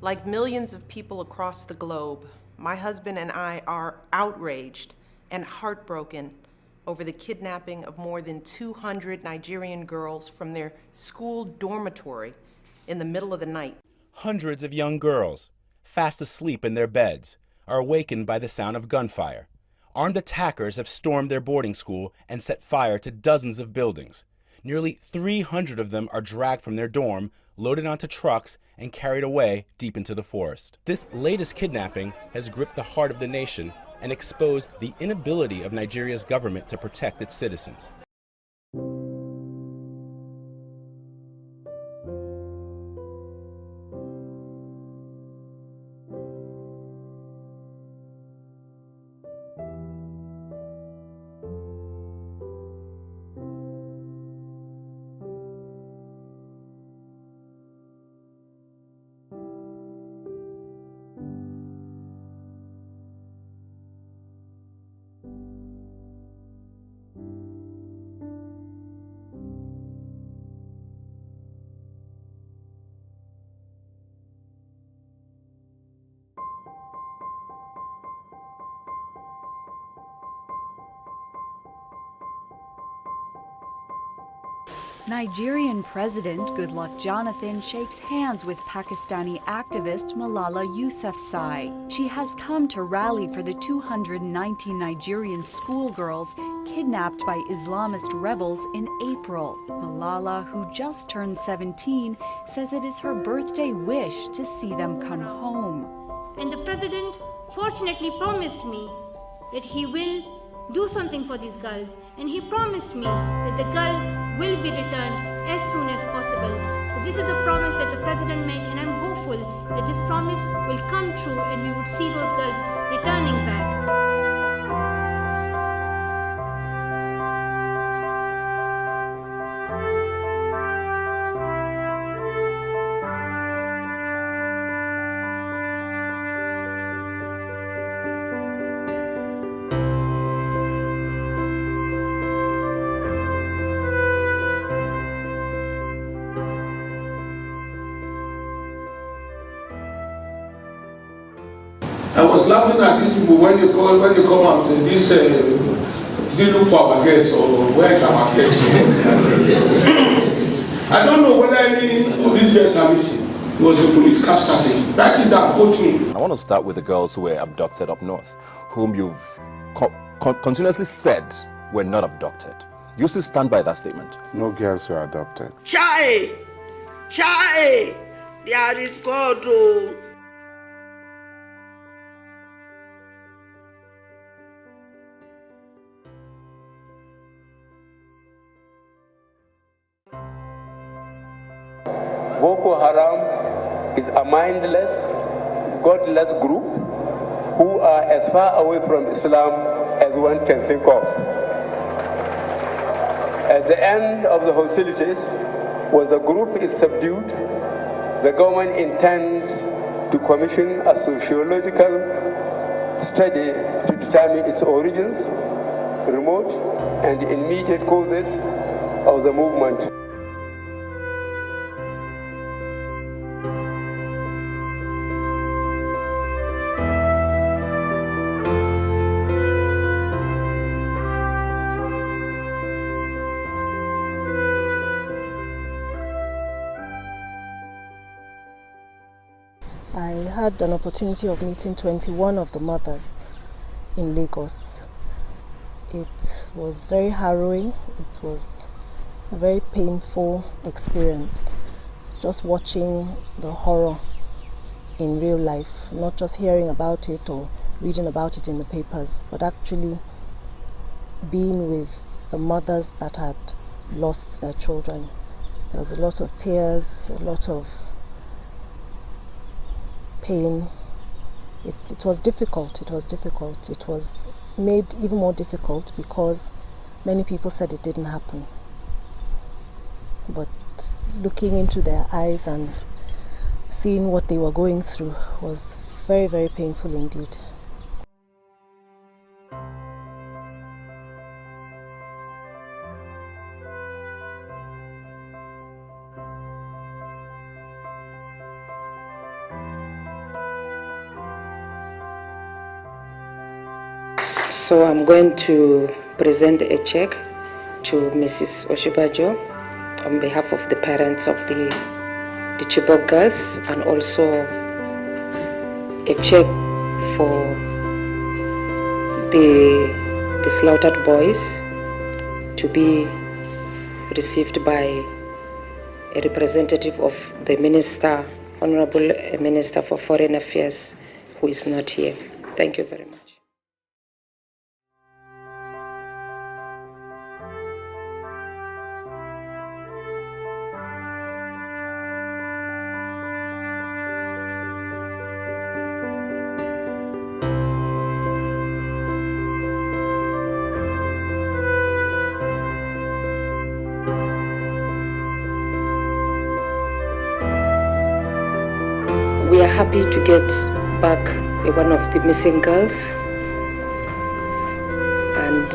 Like millions of people across the globe, my husband and I are outraged and heartbroken over the kidnapping of more than 200 Nigerian girls from their school dormitory in the middle of the night. Hundreds of young girls, fast asleep in their beds, are awakened by the sound of gunfire. Armed attackers have stormed their boarding school and set fire to dozens of buildings. Nearly 300 of them are dragged from their dorm, loaded onto trucks, and carried away deep into the forest. This latest kidnapping has gripped the heart of the nation and exposed the inability of Nigeria's government to protect its citizens. Nigerian President Goodluck Jonathan shakes hands with Pakistani activist Malala Yousafzai. She has come to rally for the 219 Nigerian schoolgirls kidnapped by Islamist rebels in April. Malala, who just turned 17, says it is her birthday wish to see them come home. And the president fortunately promised me that he will do something for these girls, and he promised me that the girls will be returned as soon as possible. So this is a promise that the president made, and I'm hopeful that this promise will come true and we would see those girls returning back. I was laughing at these people when they come out and this did you look for our guests or where is our guests? I don't know whether any of these guests are missing. It was a political strategy. Write it down, quote me. I want to start with the girls who were abducted up north, whom you've continuously said were not abducted. You still stand by that statement? No girls were adopted. Chai! There is God. Oh. Boko Haram is a mindless, godless group who are as far away from Islam as one can think of. At the end of the hostilities, when the group is subdued, the government intends to commission a sociological study to determine its origins, remote and immediate causes of the movement. I had an opportunity of meeting 21 of the mothers in Lagos. It was very harrowing. It was a very painful experience, just watching the horror in real life, not just hearing about it or reading about it in the papers, but actually being with the mothers that had lost their children. There was a lot of tears, a lot of pain. It was difficult. It was made even more difficult because many people said it didn't happen. But looking into their eyes and seeing what they were going through was very, very painful indeed. So I'm going to present a check to Mrs. Osinbajo on behalf of the parents of the Chibok Girls, and also a check for the slaughtered boys to be received by a representative of the Minister, Honorable Minister for Foreign Affairs, who is not here. Thank you very much. We are happy to get back one of the missing girls, and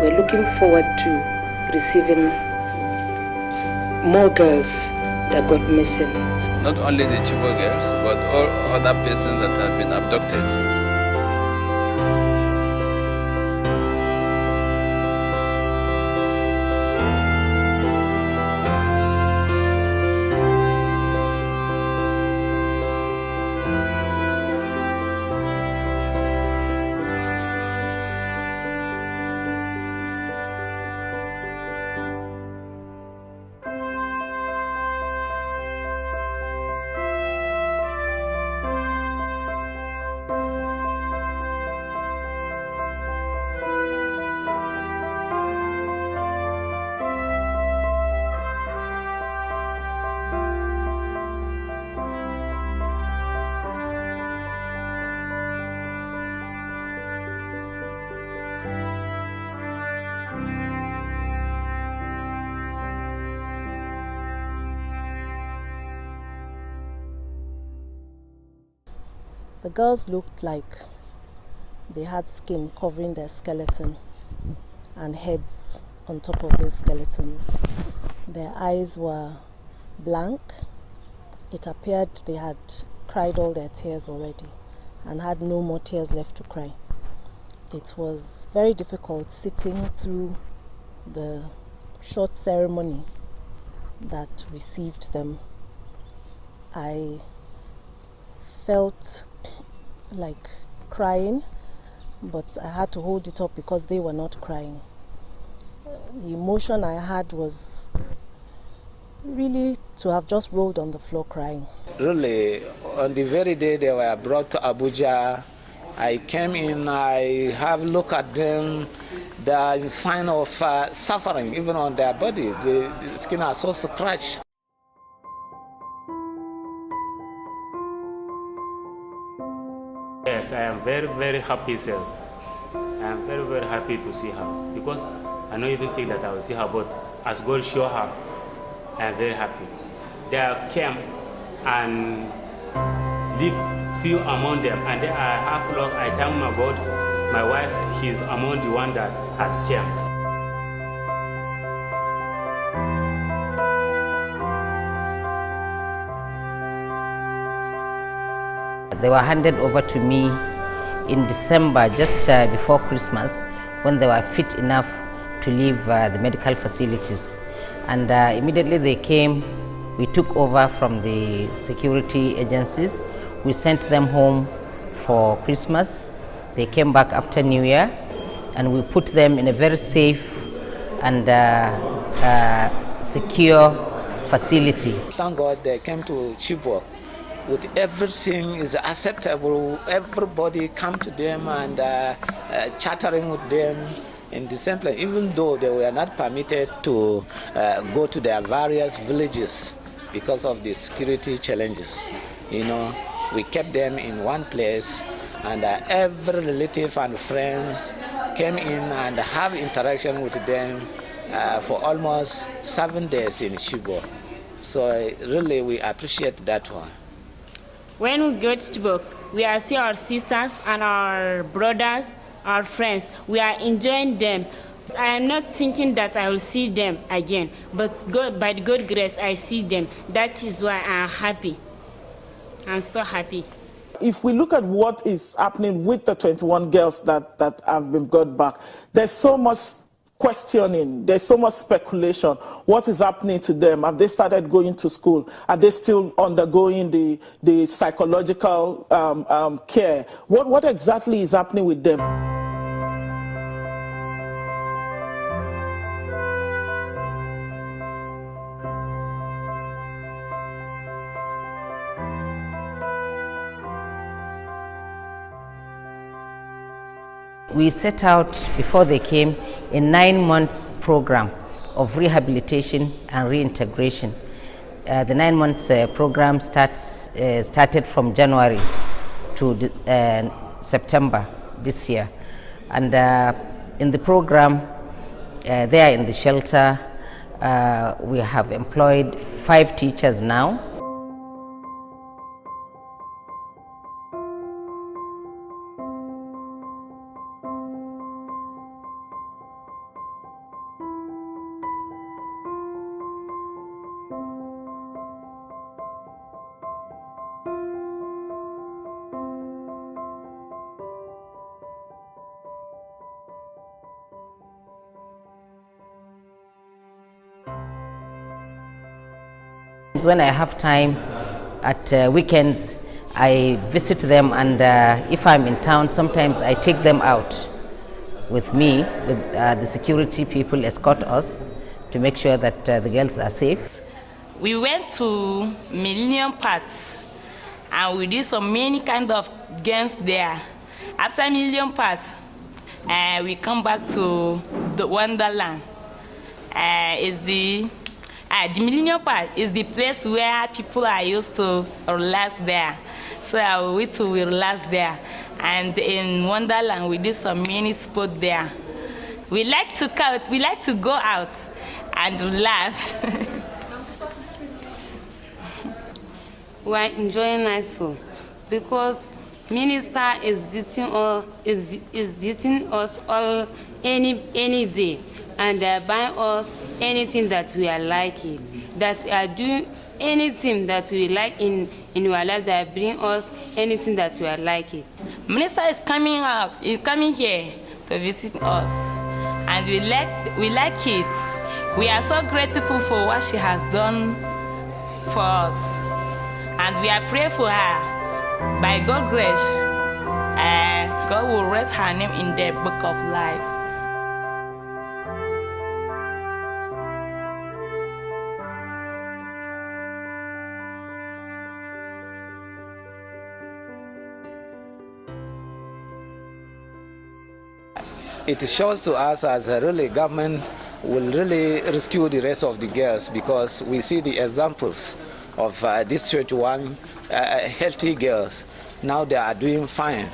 we're looking forward to receiving more girls that got missing. Not only the Chibok Girls, but all other persons that have been abducted. The girls looked like they had skin covering their skeleton and heads on top of those skeletons. Their eyes were blank. It appeared they had cried all their tears already and had no more tears left to cry. It was very difficult sitting through the short ceremony that received them. I felt like crying, but I had to hold it up because they were not crying. The emotion I had was really to have just rolled on the floor crying. Really, on the very day they were brought to Abuja, I came in, I have looked at them, the sign of suffering even on their body. The skin are so scratched. Yes, I am very, very happy, sir. I am very, very happy to see her because I don't even think that I will see her, but as God show her, I am very happy. They came and live few among them, and then I have lost. I thank my God, my wife, she's among the one that has came. They were handed over to me in December, just before Christmas, when they were fit enough to leave the medical facilities. And immediately they came, we took over from the security agencies. We sent them home for Christmas. They came back after New Year, and we put them in a very safe and secure facility. Thank God they came to Chibok. With everything is acceptable, everybody come to them and chattering with them in the same place, even though they were not permitted to go to their various villages because of the security challenges. You know, we kept them in one place, and every relative and friends came in and have interaction with them for almost 7 days in Chibok. So really we appreciate that one. When we go to Chibok, we are seeing our sisters and our brothers, our friends. We are enjoying them. I am not thinking that I will see them again, but by God's grace, I see them. That is why I am happy. I'm so happy. If we look at what is happening with the 21 girls that have been brought back, there's so much questioning, there's so much speculation. What is happening to them? Have they started going to school? Are they still undergoing the psychological care? What exactly is happening with them? We set out, before they came, a 9-month program of rehabilitation and reintegration. The 9-month program started from January to September this year. And in the program, there in the shelter, we have employed 5 teachers now. When I have time at weekends, I visit them, and if I'm in town, sometimes I take them out with me. With the security people escort us to make sure that the girls are safe. We went to Millennium Park and we did so many kind of games there. After Millennium Park, we come back to the Wonderland. The Millennium Park is the place where people are used to relax there. So we too will relax there. And in Wonderland, we did some mini sport there. We like to go out and relax. We are enjoying nice food because Minister is visiting us all any day, and they buy us anything that we are liking. That we are doing anything that we like in our life. They bring us anything that we are liking. Minister is coming here to visit us, and we like it. We are so grateful for what she has done for us, and we are praying for her. By God's grace, God will write her name in the book of life. It shows to us as a really government will really rescue the rest of the girls, because we see the examples of these 21 healthy girls. Now they are doing fine,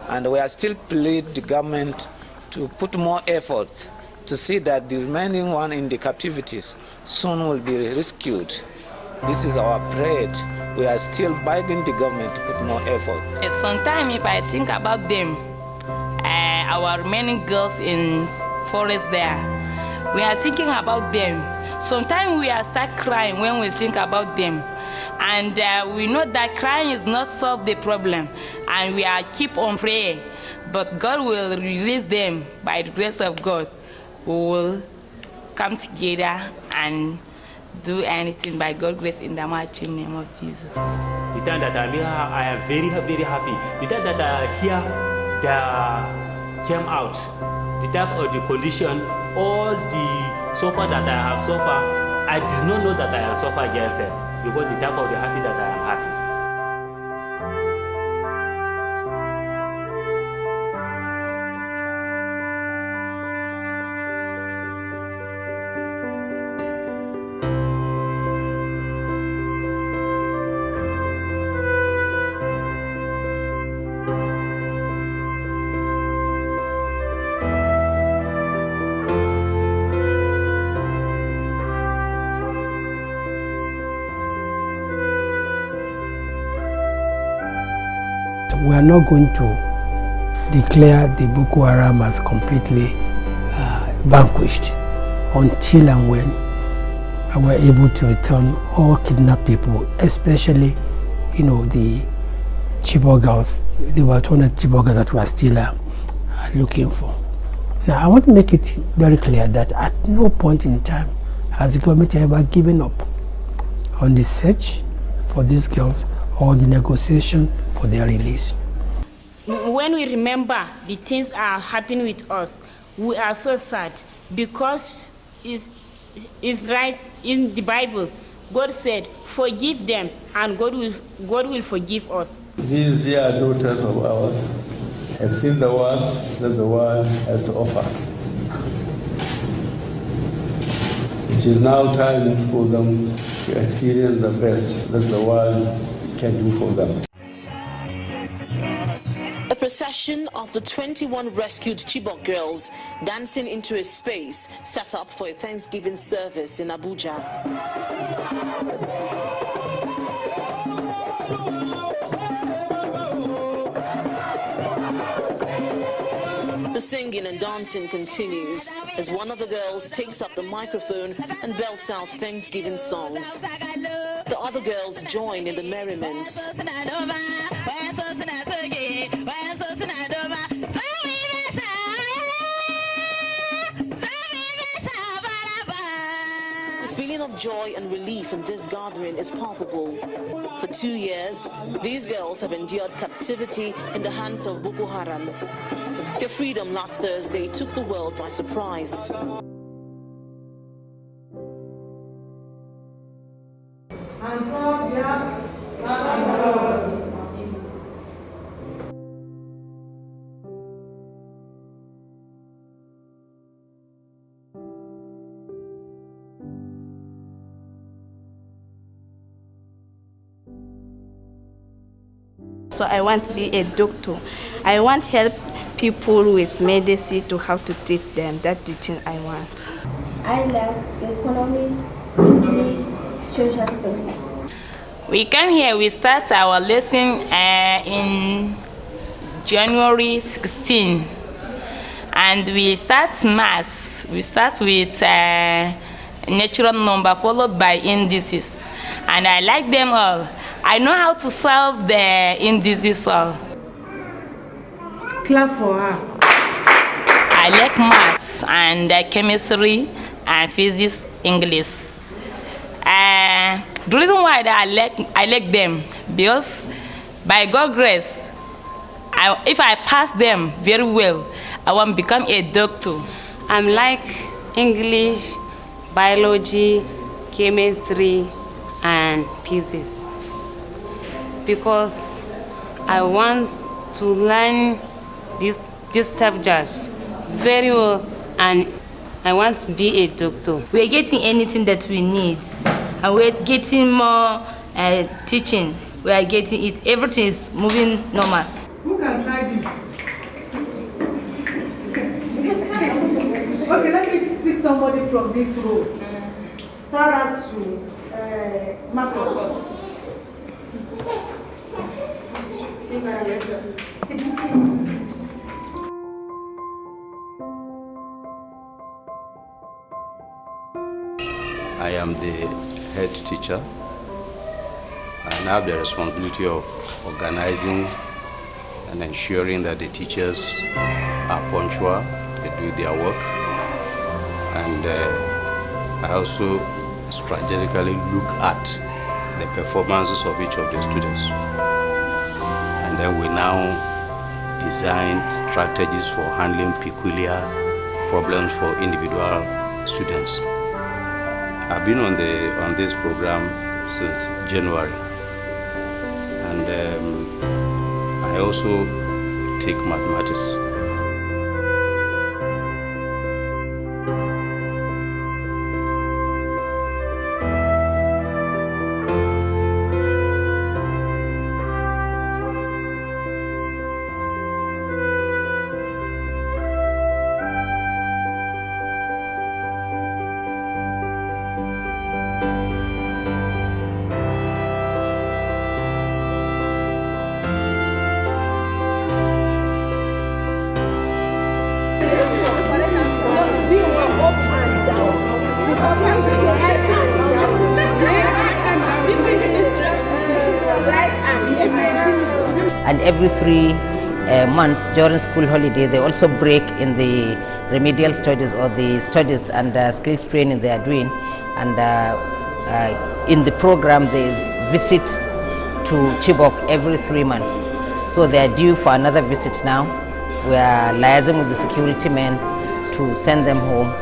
and we are still plead the government to put more effort to see that the remaining one in the captivities soon will be rescued. This is our prayer. We are still begging the government to put more effort. Sometimes if I think about them, our remaining girls in forest there, we are thinking about them. Sometimes we are start crying when we think about them. And we know that crying is not solve the problem, and we are keep on praying. But God will release them by the grace of God. We will come together and do anything by God's grace in the mighty name of Jesus. The time that I'm here, I am very, very happy. The time that I here, they came out. The type of the condition, all the suffer that I have suffered, I did not know that I have suffered against them. Because the type of the happy that I am happy. We are not going to declare the Boko Haram as completely vanquished until and when we are able to return all kidnapped people, especially, the Chibok Girls. They were 200 Chibok Girls that we are still looking for. Now, I want to make it very clear that at no point in time has the government ever given up on the search for these girls or the negotiation for their release. When we remember the things that are happening with us, we are so sad because it's right in the Bible. God said, forgive them, and God will forgive us. These dear daughters of ours have seen the worst that the world has to offer. It is now time for them to experience the best that the world can do for them. A procession of the 21 rescued Chibok girls dancing into a space set up for a Thanksgiving service in Abuja. The singing and dancing continues as one of the girls takes up the microphone and belts out Thanksgiving songs. The other girls join in the merriment. The feeling of joy and relief in this gathering is palpable. For 2 years, these girls have endured captivity in the hands of Boko Haram. Their freedom last Thursday took the world by surprise. So I want to be a doctor. I want help people with medicine to how to treat them. That's the thing I want. I like economics, English, social studies. We come here, we start our lesson in January 16. And we start maths. We start with natural number followed by indices. And I like them all. I know how to solve the indices all. Clap for her. I like maths and chemistry and physics, English. The reason why I like them, because by God's grace, if I pass them very well, I want to become a doctor. I'm like English, biology, chemistry, and physics, because I want to learn these subjects very well, and I want to be a doctor. We're getting anything that we need, and we're getting more teaching. We are getting it. Everything is moving normal. Who can try this? Okay, let me pick somebody from this row. Start out to Marcus. I am the head teacher and I have the responsibility of organizing and ensuring that the teachers are punctual, they do their work, and I also strategically look at the performances of each of the students. And then we now design strategies for handling peculiar problems for individual students. I've been on this program since January, and I also take mathematics. and every 3 months during school holiday they also break in the remedial studies or the studies and skills training they are doing, and in the program there is visit to Chibok every 3 months. So they are due for another visit now. We are liaising with the security men to send them home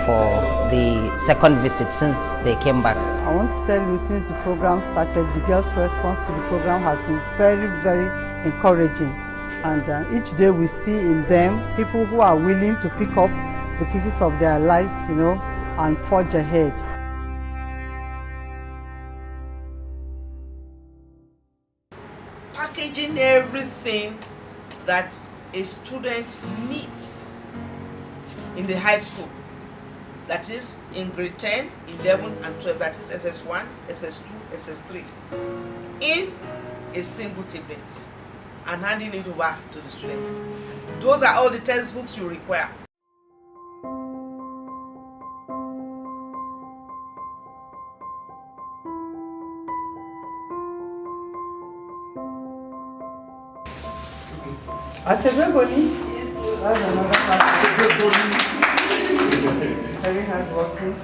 for the second visit since they came back. I want to tell you, since the program started, the girls' response to the program has been very, very encouraging. And each day we see in them people who are willing to pick up the pieces of their lives, you know, and forge ahead. Packaging everything that a student needs in the high school. That is in grade 10, 11, and 12. That is SS1, SS2, SS3. In a single tablet and handing it over to the student. Those are all the textbooks you require. As everybody, that's another class. Very hard working.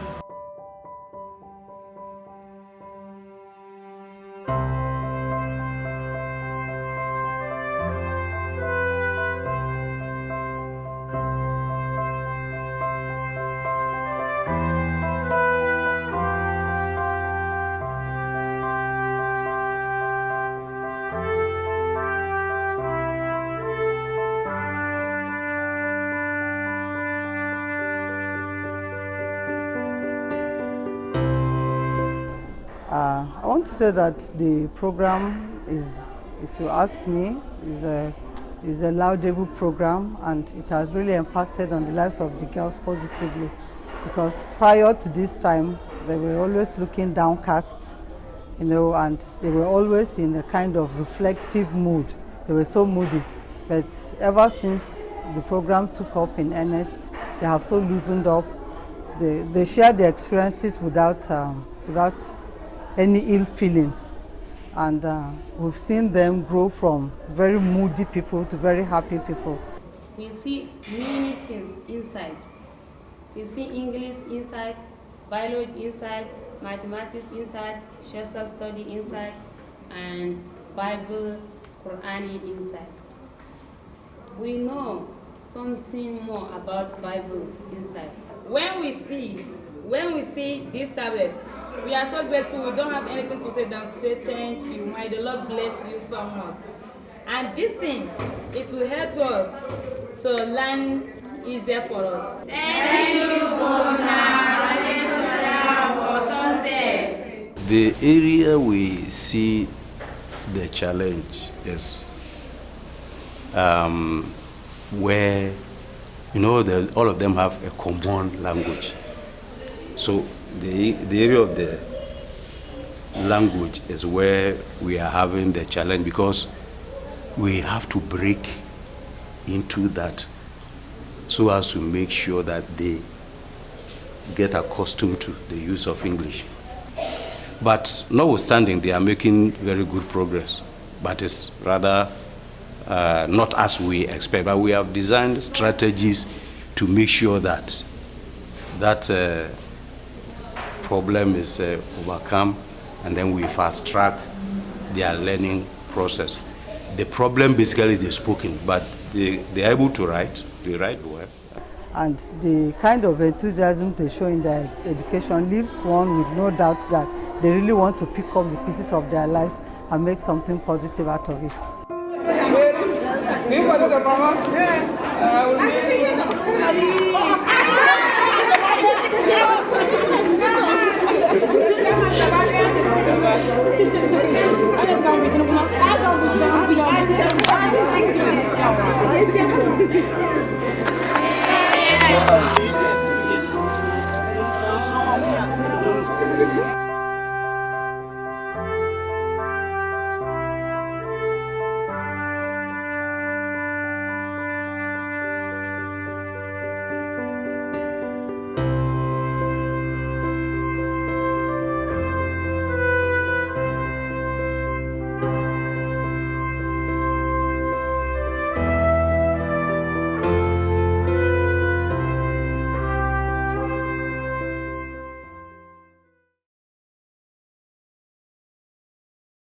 I want to say that the program is, if you ask me, is a laudable program, and it has really impacted on the lives of the girls positively, because prior to this time they were always looking downcast, you know, and they were always in a kind of reflective mood. They were so moody, but ever since the program took up in earnest, they have so loosened up. They share their experiences without any ill feelings, and we've seen them grow from very moody people to very happy people. We see many things inside. We see English inside, biology inside, mathematics inside, social study inside, and Bible, Qur'ani inside. We know something more about Bible inside. When we see this tablet, we are so grateful. We don't have anything to say than to say thank you. May the Lord bless you so much. And this thing, it will help us to learn easier for us. Thank you, for success. The area we see the challenge is where, you know, all of them have a common language. So the area of the language is where we are having the challenge, because we have to break into that so as to make sure that they get accustomed to the use of English. But notwithstanding, they are making very good progress, but it's rather not as we expect. But we have designed strategies to make sure that that problem is overcome, and then we fast track their learning process. The problem basically is the spoken, but they're able to write. They write well. And the kind of enthusiasm they show in their education leaves one with no doubt that they really want to pick up the pieces of their lives and make something positive out of it. Thank you.